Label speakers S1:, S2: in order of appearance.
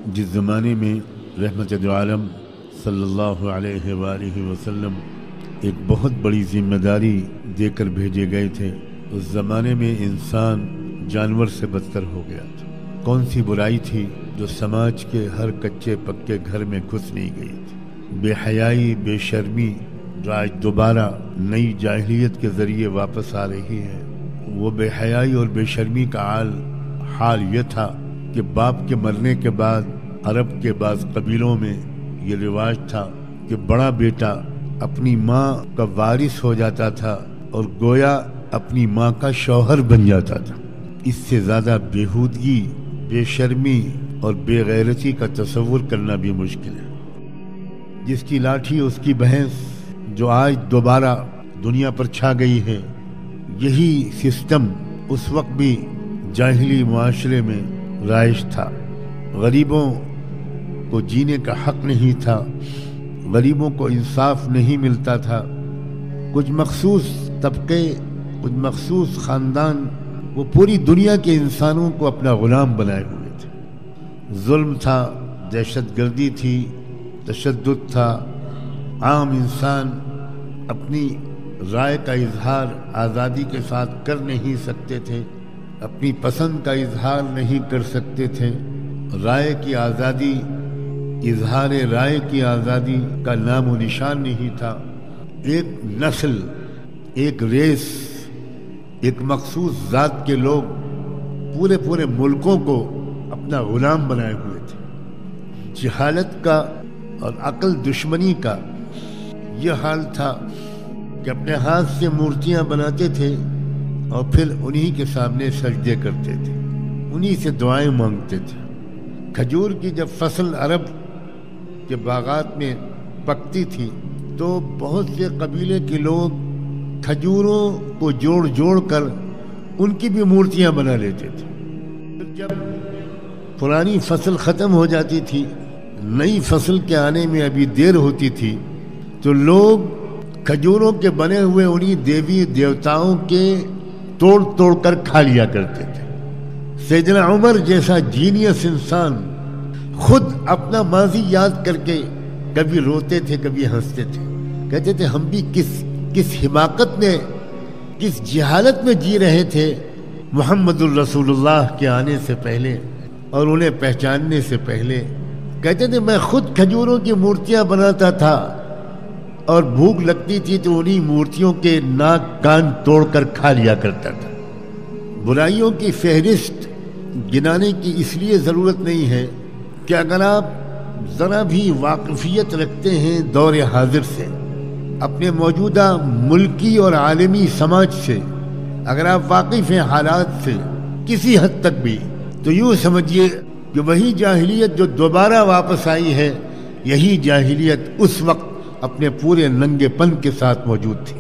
S1: जिस ज़माने में रहमत दो आलम सल्लल्लाहु अलैहि वआलिहि वसल्लम एक बहुत बड़ी जिम्मेदारी देकर भेजे गए थे, उस ज़माने में इंसान जानवर से बदतर हो गया था। कौन सी बुराई थी जो समाज के हर कच्चे पक्के घर में घुस नहीं गई थी? बेहयाई, बेशर्मी जो आज दोबारा नई जाहिलियत के ज़रिए वापस आ रही है। वो बेहयाई और बेशर्मी का हाल ये था कि बाप के मरने के बाद अरब के बाज़ कबीलों में ये रिवाज था कि बड़ा बेटा अपनी माँ का वारिस हो जाता था और गोया अपनी माँ का शौहर बन जाता था। इससे ज़्यादा बेहूदगी, बेशर्मी और बेगैरती का तसव्वुर करना भी मुश्किल है। जिसकी लाठी उसकी भैंस जो आज दोबारा दुनिया पर छा गई है, यही सिस्टम उस वक्त भी जाहिली मुआशरे में राइज था। गरीबों को जीने का हक नहीं था, गरीबों को इंसाफ नहीं मिलता था। कुछ मखसूस तबके, कुछ मखसूस ख़ानदान वो पूरी दुनिया के इंसानों को अपना ग़ुलाम बनाए हुए थे। जुल्म था, दहशतगर्दी थी, तशद्दुद था। आम इंसान अपनी राय का इजहार आज़ादी के साथ कर नहीं सकते थे, अपनी पसंद का इजहार नहीं कर सकते थे। राय की आज़ादी, इजहार राय की आज़ादी का नाम व निशान नहीं था। एक नस्ल, एक रेस, एक मखसूस ज़ात के लोग पूरे पूरे मुल्कों को अपना ग़ुलाम बनाए हुए थे। जहालत का और अक्ल दुश्मनी का यह हाल था कि अपने हाथ से मूर्तियां बनाते थे और फिर उन्हीं के सामने सजदे करते थे, उन्हीं से दुआएं मांगते थे। खजूर की जब फसल अरब के बागात में पकती थी तो बहुत से कबीले के लोग खजूरों को जोड़ जोड़ कर उनकी भी मूर्तियां बना लेते थे। फिर जब पुरानी फसल ख़त्म हो जाती थी, नई फसल के आने में अभी देर होती थी, तो लोग खजूरों के बने हुए उन्हीं देवी देवताओं के तोड़ तोड़ कर खा लिया करते थे। सैयदना उमर जैसा जीनियस इंसान खुद अपना माजी याद करके कभी रोते थे, कभी हंसते थे। कहते थे हम भी किस हिमाकत में, किस जहालत में जी रहे थे मुहम्मदुर रसूलुल्लाह के आने से पहले और उन्हें पहचानने से पहले। कहते थे मैं खुद खजूरों की मूर्तियां बनाता था और भूख लगती थी तो उन्हीं मूर्तियों के नाक कान तोड़कर खा लिया करता था। बुराइयों की फहरिस्त गिनाने की इसलिए ज़रूरत नहीं है कि अगर आप ज़रा भी वाक़फ़ियत रखते हैं दौर हाजिर से, अपने मौजूदा मुल्की और आलमी समाज से, अगर आप वाकिफ़ हैं हालात से किसी हद तक भी, तो यूँ समझिए कि वही जाहिलियत जो दोबारा वापस आई है, यही जाहिलियत उस वक्त अपने पूरे नंगेपन के साथ मौजूद थी।